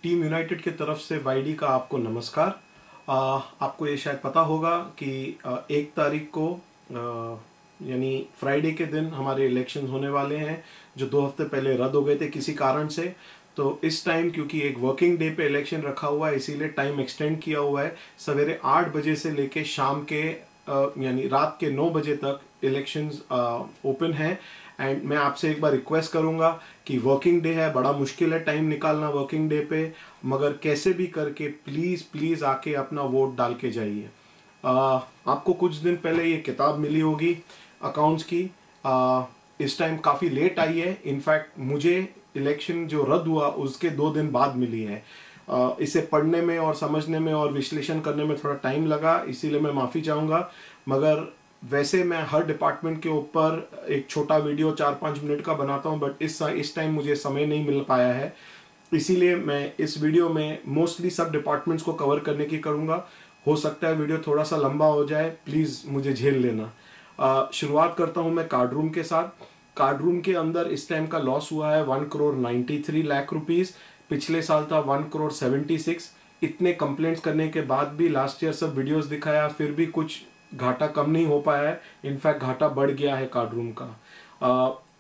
Team United की तरफ से वाईडी का आपको नमस्कार। आपको ये शायद पता होगा कि 1 तारीख को यानी फ्राइडे के दिन हमारे इलेक्शंस होने वाले हैं, जो 2 हफ्ते पहले रद्द हो गए थे किसी कारण से। तो इस टाइम क्योंकि एक वर्किंग डे पे इलेक्शन रखा हुआ है, इसीलिए टाइम एक्सटेंड किया हुआ है। सवेरे 8 बजे से लेके शाम के यानी रात के 9 बजे तक इलेक्शंस ओपन है। एंड मैं आपसे एक बार रिक्वेस्ट करूंगा कि वर्किंग डे है, बड़ा मुश्किल है टाइम निकालना वर्किंग डे पे, मगर कैसे भी करके प्लीज प्लीज आके अपना वोट डाल के जाइए। आपको कुछ दिन पहले ये किताब मिली होगी अकाउंट्स की। इस टाइम काफी लेट आई है, इनफैक्ट मुझे इलेक्शन जो रद्द हुआ उसके 2 दिन बाद मिली है। इसे पढ़ने में और समझने में और विश्लेषण करने में थोड़ा टाइम लगा, इसीलिए मैं माफी चाहूंगा। मगर वैसे मैं हर डिपार्टमेंट के ऊपर एक छोटा वीडियो 4-5 मिनट का बनाता हूं, बट इस टाइम मुझे समय नहीं मिल पाया है, इसीलिए मैं इस वीडियो में मोस्टली सब डिपार्टमेंट्स को कवर करने की करूंगा। हो सकता है वीडियो थोड़ा सा लंबा हो जाए, प्लीज मुझे झेल लेना। शुरुआत करता हूं मैं कार्ड रूम के साथ। कार्ड रूम के अंदर इस टाइम का लॉस हुआ है 1,93,00,000 रुपीज। पिछले साल था 1,76,00,000। इतने कंप्लेंट्स करने के बाद भी लास्ट ईयर सब वीडियोस दिखाया, फिर भी कुछ घाटा कम नहीं हो पाया है, इनफैक्ट घाटा बढ़ गया है कार्ड रूम का।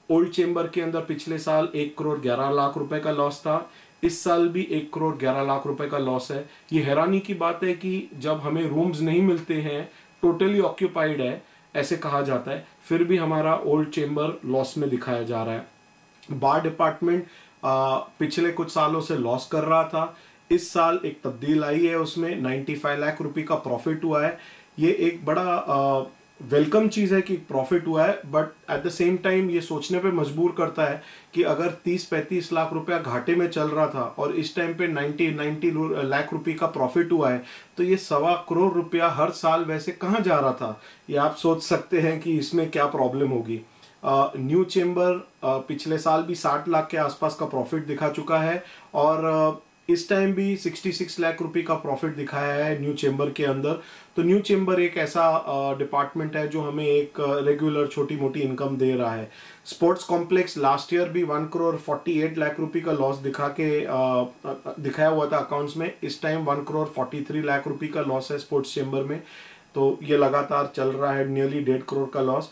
ओल्ड चेंबर के अंदर पिछले साल 1,11,00,000 रुपए का लॉस था, इस साल भी 1,11,00,000 रुपए का लॉस है। ये हैरानी की बात है कि जब हमें रूम्स नहीं मिलते हैं, टोटली ऑक्यूपाइड है ऐसे कहा जाता है, फिर भी हमारा ओल्ड चेंबर लॉस में दिखाया जा रहा है। बार डिपार्टमेंट पिछले कुछ सालों से लॉस कर रहा था, इस साल एक तब्दील आई है, उसमें 95 लाख रुपए का प्रॉफिट हुआ है। ये एक बड़ा वेलकम चीज है कि प्रॉफिट हुआ है, but at the same time ये सोचने पे मजबूर करता है कि अगर 30-35 लाख रुपया घाटे में चल रहा था और इस टाइम पे 90 लाख रुपए का प्रॉफिट हुआ है, तो ये 1.25 करोड़ रुपया हर साल वैसे कहाँ जा रहा था, ये आप सोच सकते हैं कि इसमें क्या प्रॉब्लम होगी। न्यू चेंबर पिछले साल भी 60 लाख के आसपास का प्रॉफिट दिखा चुका है, और इस टाइम भी 66 लाख रुपए का प्रॉफिट दिखाया है न्यू चेंबर के अंदर। तो न्यू चेंबर एक ऐसा डिपार्टमेंट है जो हमें एक रेगुलर छोटी मोटी इनकम दे रहा है। स्पोर्ट्स कॉम्प्लेक्स लास्ट ईयर भी 1,48,00,000 रुपए का लॉस दिखाया हुआ था अकाउंट्स में, इस टाइम 1,43,00,000 रुपए का लॉस है स्पोर्ट्स चेंबर में। तो ये लगातार चल रहा है, नियरली 1.5 करोड़ का लॉस।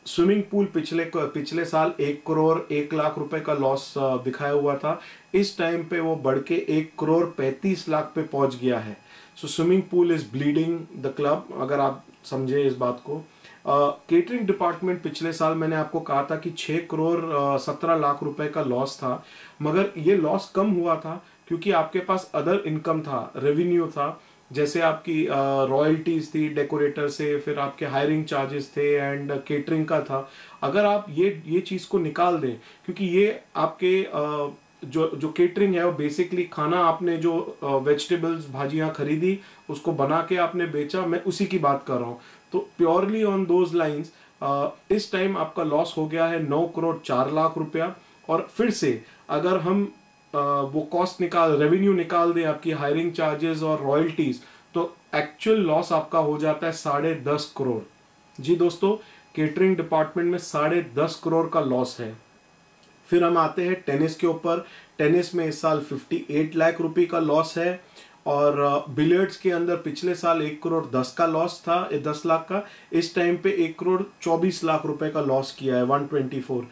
स्विमिंग पूल पिछले साल 1,01,00,000 रुपए का लॉस दिखाया हुआ था, इस टाइम पे वो बढ़ के 1,35,00,000 पे पहुंच गया है। So swimming pool is bleeding the club, अगर आप समझे इस बात को। केटरिंग डिपार्टमेंट पिछले साल मैंने आपको कहा था कि 6,17,00,000 रुपए का लॉस था, मगर ये लॉस कम हुआ था क्योंकि आपके पास अदर इनकम था, रेवेन्यू था, जैसे आपकी रॉयल्टीज थी डेकोरेटर से, फिर आपके हायरिंग चार्जेस थे एंड केटरिंग का था। अगर आप ये चीज को निकाल दें, क्योंकि ये आपके जो केटरिंग है वो बेसिकली खाना, आपने जो वेजिटेबल्स भाजियां खरीदी उसको बना के आपने बेचा, मैं उसी की बात कर रहा हूँ। तो प्योरली ऑन दोज लाइंस इस टाइम आपका लॉस हो गया है 9,04,00,000 रुपया। और फिर से अगर हम वो कॉस्ट रेवेन्यू निकाल दे आपकी हायरिंग चार्जेस और रॉयल्टीज, तो एक्चुअल लॉस आपका हो जाता है 10.5 करोड़। जी दोस्तों, केटरिंग डिपार्टमेंट में 10.5 करोड़ का लॉस है। फिर हम आते हैं टेनिस के ऊपर। टेनिस में इस साल 58 लाख रुपए का लॉस है, और बिलियर्ड्स के अंदर पिछले साल 1,10 का लॉस था, 10 लाख का, इस टाइम पे 1,24,00,000 रुपए का लॉस किया है, 124।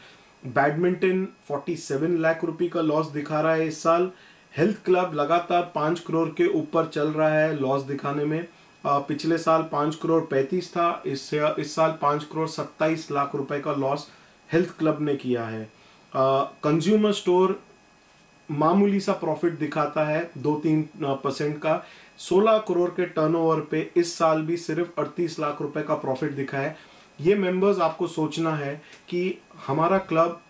बैडमिंटन 47 लाख रुपए का लॉस दिखा रहा है इस साल। हेल्थ क्लब लगातार 5 करोड़ के ऊपर चल रहा है लॉस दिखाने में। पिछले साल 5,35 था, इस साल 5,27,00,000 रुपए का लॉस हेल्थ क्लब ने किया है। कंज्यूमर स्टोर मामूली सा प्रॉफिट दिखाता है 2-3% का, 16 करोड़ के टर्नओवर पे इस साल भी सिर्फ 38 लाख रुपए का प्रॉफिट दिखा है। ये मेंबर्स आपको सोचना है कि हमारा क्लब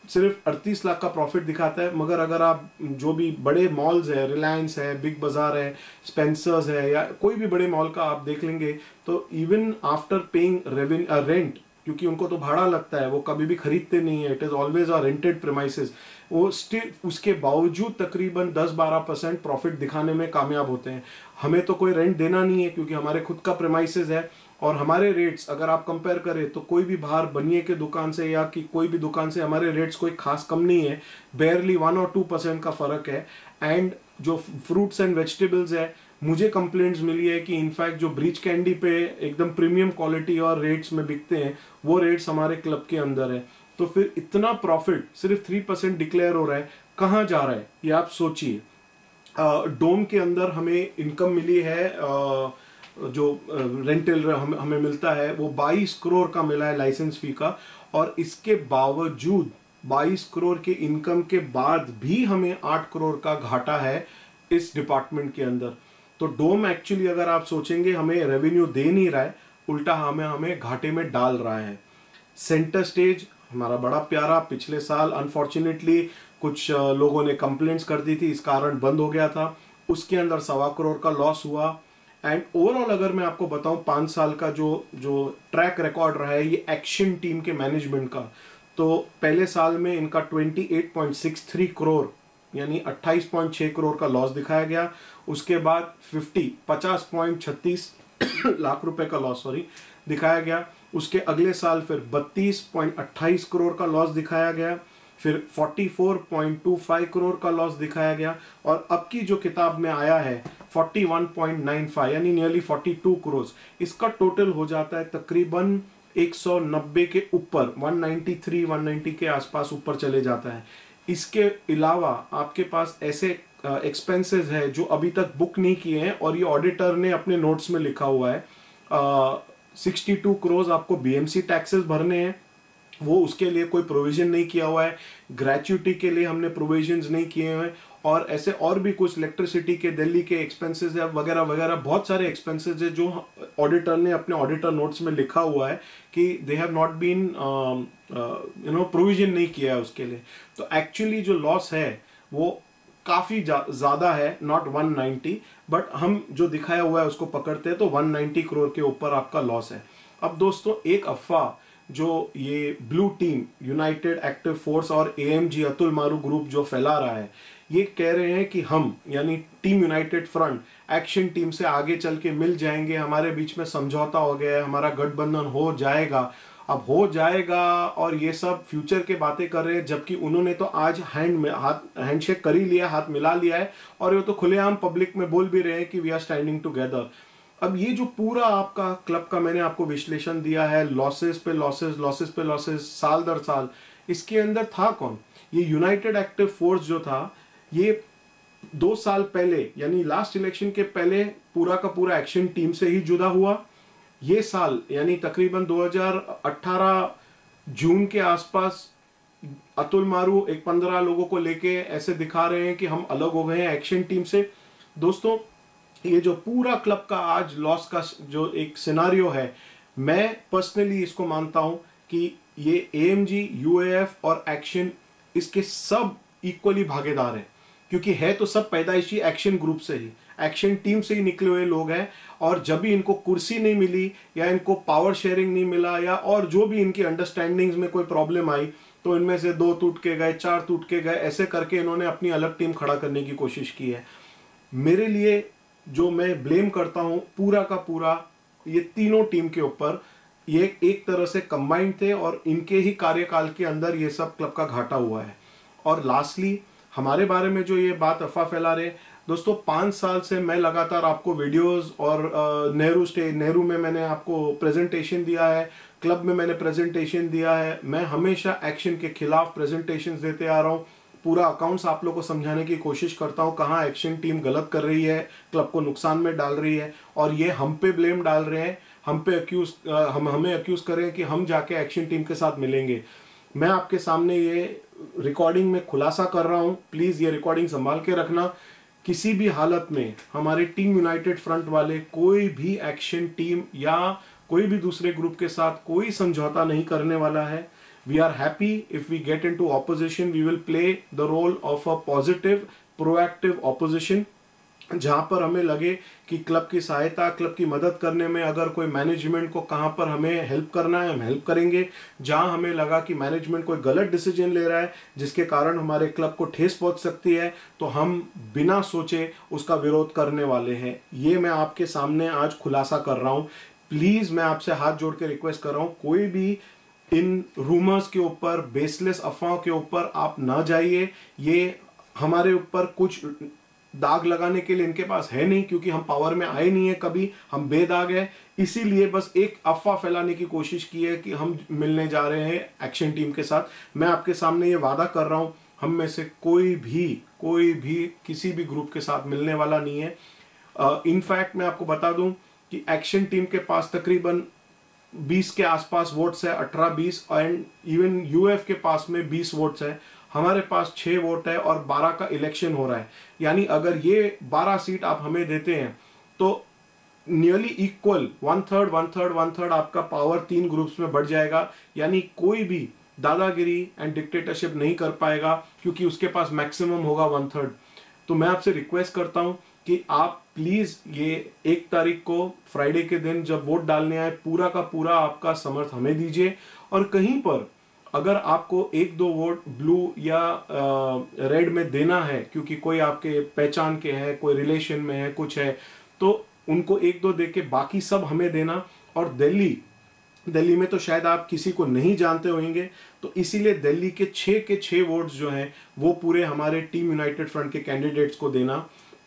सिर्फ 38 लाख का प्रॉफिट दिखाता है, मगर अगर आप जो भी बड़े मॉल्स है, रिलायंस है, बिग बाजार है, स्पेंसर्स है, या कोई भी बड़े मॉल का आप देख लेंगे, तो इवन आफ्टर पेइंग रेंट, क्योंकि उनको तो भाड़ा लगता है, वो कभी भी खरीदते नहीं है, it is always a rented premises, वो स्टिल उसके बावजूद तकरीबन 10-12% प्रॉफिट दिखाने में कामयाब होते हैं। हमें तो कोई रेंट देना नहीं है क्योंकि हमारे खुद का प्रेमाइसेस है, और हमारे रेट्स अगर आप कंपेयर करें तो कोई भी बाहर बनिए के दुकान से या कि कोई भी दुकान से हमारे रेट्स कोई खास कम नहीं है, बेयरली 1 और 2% का फर्क है। एंड जो फ्रूट्स एंड वेजिटेबल्स है, मुझे कंप्लेंट्स मिली है कि इनफैक्ट जो ब्रीच कैंडी पे एकदम प्रीमियम क्वालिटी और रेट्स में बिकते हैं वो रेट्स हमारे क्लब के अंदर है। तो फिर इतना प्रॉफिट सिर्फ 3% डिक्लेयर हो रहा है, कहाँ जा रहा है ये आप सोचिए। डोम के अंदर हमें इनकम मिली है, जो रेंटल हमें मिलता है वो 22 करोड़ का मिला है लाइसेंस फी का। और इसके बावजूद 22 करोड़ के इनकम के बाद भी हमें 8 करोड़ का घाटा है इस डिपार्टमेंट के अंदर। तो डोम एक्चुअली अगर आप सोचेंगे हमें रेवेन्यू दे नहीं रहा है, उल्टा हमें घाटे में डाल रहा है। सेंटर स्टेज हमारा बड़ा प्यारा, पिछले साल अनफॉर्चुनेटली कुछ लोगों ने कंप्लेंट्स कर दी थी, इस कारण बंद हो गया था। उसके अंदर 1.25 करोड़ का लॉस हुआ। एंड ओवरऑल अगर मैं आपको बताऊं 5 साल का जो ट्रैक रिकॉर्ड रहा है ये एक्शन टीम के मैनेजमेंट का, तो पहले साल में इनका 28.63 करोड़ यानी 28.6 करोड़ का लॉस दिखाया गया। उसके बाद 50.36 लाख रुपए का लॉस दिखाया गया। उसके अगले साल फिर 32.28 करोड़ का लॉस दिखाया गया, फिर 44.25 करोड़ का लॉस दिखाया गया, और अब की जो किताब में आया है 41.95 यानी नियरली 42 करोड़। इसका टोटल हो जाता है तकरीबन 190 के ऊपर, 193 190 के आसपास ऊपर चले जाता है। इसके अलावा आपके पास ऐसे एक्सपेंसेस है जो अभी तक बुक नहीं किए हैं और ये ऑडिटर ने अपने नोट्स में लिखा हुआ है। 62 करोड़ आपको बीएमसी टैक्सेस भरने हैं, वो उसके लिए कोई प्रोविजन नहीं किया हुआ है। ग्रेच्युटी के लिए हमने प्रोविजंस नहीं किए हुए हैं, और ऐसे और भी कुछ इलेक्ट्रिसिटी के, दिल्ली के एक्सपेंसेस है वगैरह वगैरह, बहुत सारे एक्सपेंसेस है जो ऑडिटर ने अपने ऑडिटर नोट्स में लिखा हुआ है कि they have not been provision नहीं किया है उसके लिए। तो एक्चुअली जो लॉस है वो काफी ज्यादा है, नॉट 190, बट हम जो दिखाया हुआ है उसको पकड़ते हैं तो 190 करोड़ के ऊपर आपका लॉस है। अब दोस्तों एक अफवाह जो ये blue team, United active force और एएमजी अतुल मारू ग्रुप जो फैला रहा है, ये कह रहे हैं कि हम यानी team United front action team से आगे चल के मिल जाएंगे, हमारे बीच में समझौता हो गया है, हमारा गठबंधन हो जाएगा। अब हो जाएगा और ये सब फ्यूचर के बातें कर रहे हैं, जबकि उन्होंने तो आज हैंडशेक कर ही लिया, हाथ मिला लिया है, और ये तो खुलेआम पब्लिक में बोल भी रहे हैं कि वी आर स्टैंडिंग टुगेदर। अब ये जो पूरा आपका क्लब का मैंने आपको विश्लेषण दिया है, लॉसेस पे लॉसेस, लॉसेस पे लॉसेस, साल दर साल, इसके अंदर था कौन? ये यूनाइटेड एक्टिव फोर्स जो था, ये 2 साल पहले यानी लास्ट इलेक्शन के पहले पूरा का पूरा एक्शन टीम से ही जुदा हुआ। ये साल यानी तकरीबन 2018 जून के आसपास अतुल मारू एक 15 लोगों को लेके ऐसे दिखा रहे हैं कि हम अलग हो गए हैं एक्शन टीम से। दोस्तों ये जो पूरा क्लब का आज लॉस का जो एक सिनारियो है, मैं पर्सनली इसको मानता हूं कि ये एएमजी, यूएएफ और एक्शन इसके सब इक्वली भागीदार हैं, क्योंकि है तो सब पैदाइशी एक्शन ग्रुप से ही, एक्शन टीम से ही निकले हुए लोग हैं। और जब भी इनको कुर्सी नहीं मिली या इनको पावर शेयरिंग नहीं मिला या और जो भी इनकी अंडरस्टैंडिंग्स में कोई प्रॉब्लम आई, तो इनमें से 2 टूट के गए, 4 टूट के गए, ऐसे करके इन्होंने अपनी अलग टीम खड़ा करने की कोशिश की है। मेरे लिए जो मैं ब्लेम करता हूं पूरा का पूरा ये तीनों टीम के ऊपर, ये एक तरह से कंबाइंड थे और इनके ही कार्यकाल के अंदर ये सब क्लब का घाटा हुआ है। और लास्टली हमारे बारे में जो ये बात अफवाह फैला रहे, दोस्तों 5 साल से मैं लगातार आपको वीडियोस और नेहरू में मैंने आपको प्रेजेंटेशन दिया है, क्लब में मैंने प्रेजेंटेशन दिया है, मैं हमेशा एक्शन के खिलाफ प्रेजेंटेशन देते आ रहा हूँ, पूरा अकाउंट्स आप लोगों को समझाने की कोशिश करता हूँ कहाँ एक्शन टीम गलत कर रही है, क्लब को नुकसान में डाल रही है, और ये हम पे ब्लेम डाल रहे हैं, हम पे हमें अक्यूज कर रहे हैं कि हम जाके एक्शन टीम के साथ मिलेंगे। मैं आपके सामने ये रिकॉर्डिंग में खुलासा कर रहा हूँ, प्लीज ये रिकॉर्डिंग संभाल के रखना। किसी भी हालत में हमारे टीम यूनाइटेड फ्रंट वाले कोई भी एक्शन टीम या कोई भी दूसरे ग्रुप के साथ कोई समझौता नहीं करने वाला है। We are happy if we get into opposition, we will play the role of a positive, proactive opposition, जहां पर हमें लगे कि क्लब की सहायता, क्लब की मदद करने में अगर कोई मैनेजमेंट को कहां पर हमें हेल्प करना है हम हेल्प करेंगे। जहां हमें लगा कि मैनेजमेंट कोई गलत डिसीजन ले रहा है जिसके कारण हमारे क्लब को ठेस पहुंच सकती है, तो हम बिना सोचे उसका विरोध करने वाले हैं। ये मैं आपके सामने आज खुलासा कर रहा हूं। प्लीज मैं आपसे हाथ जोड़ के रिक्वेस्ट कर रहा हूं, कोई भी इन रूमर्स के ऊपर, बेसलेस अफवाहों के ऊपर आप ना जाइए। ये हमारे ऊपर कुछ दाग लगाने के लिए इनके पास है नहीं, क्योंकि हम पावर में आए नहीं है कभी, हम बेदाग है। इसीलिए बस एक अफवाह फैलाने की कोशिश की है कि हम मिलने जा रहे हैं एक्शन टीम के साथ। मैं आपके सामने ये वादा कर रहा हूं, हम में से कोई भी किसी भी ग्रुप के साथ मिलने वाला नहीं है। इनफैक्ट मैं आपको बता दूं कि एक्शन टीम के पास तकरीबन 20 के आसपास वोट्स है, 18-20, एंड इवन यूएफ के पास में 20 वोट्स है। हमारे पास 6 वोट है और 12 का इलेक्शन हो रहा है। यानी अगर ये 12 सीट आप हमें देते हैं तो नियरली इक्वल, 1/3 आपका पावर 3 ग्रुप्स में बढ़ जाएगा। यानी कोई भी दादागिरी एंड डिक्टेटरशिप नहीं कर पाएगा, क्योंकि उसके पास मैक्सिमम होगा 1/3। तो मैं आपसे रिक्वेस्ट करता हूं कि आप प्लीज ये 1 तारीख को फ्राइडे के दिन जब वोट डालने आए, पूरा का पूरा आपका समर्थ हमें दीजिए। और कहीं पर अगर आपको 1-2 वोट ब्लू या रेड में देना है, क्योंकि कोई आपके पहचान के हैं, कोई रिलेशन में है, कुछ है, तो उनको 1-2 दे के बाकी सब हमें देना। और दिल्ली में तो शायद आप किसी को नहीं जानते होंगे, तो इसीलिए दिल्ली के 6 वोट्स जो हैं वो पूरे हमारे टीम यूनाइटेड फ्रंट के कैंडिडेट्स को देना।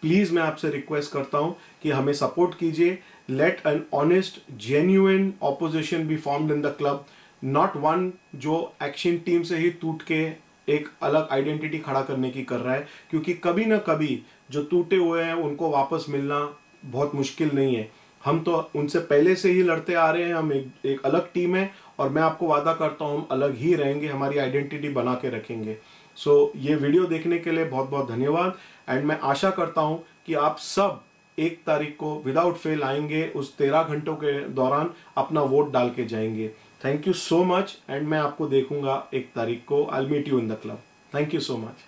प्लीज मैं आपसे रिक्वेस्ट करता हूं कि हमें सपोर्ट कीजिए। Let an honest genuine opposition be formed in the club, not one जो एक्शन टीम से ही टूट के एक अलग आइडेंटिटी खड़ा करने की कर रहा है, क्योंकि कभी ना कभी जो टूटे हुए हैं उनको वापस मिलना बहुत मुश्किल नहीं है। हम तो उनसे पहले से ही लड़ते आ रहे हैं, हम एक अलग टीम है, और मैं आपको वादा करता हूं हम अलग ही रहेंगे, हमारी आइडेंटिटी बना के रखेंगे। सो ये वीडियो देखने के लिए बहुत बहुत धन्यवाद। एंड मैं आशा करता हूं कि आप सब 1 तारीख को विदाउट फेल आएंगे, उस 13 घंटों के दौरान अपना वोट डाल के जाएंगे। Thank you so much, and मैं आपको देखूंगा 1 तारीख को। I will meet you in the club. Thank you so much.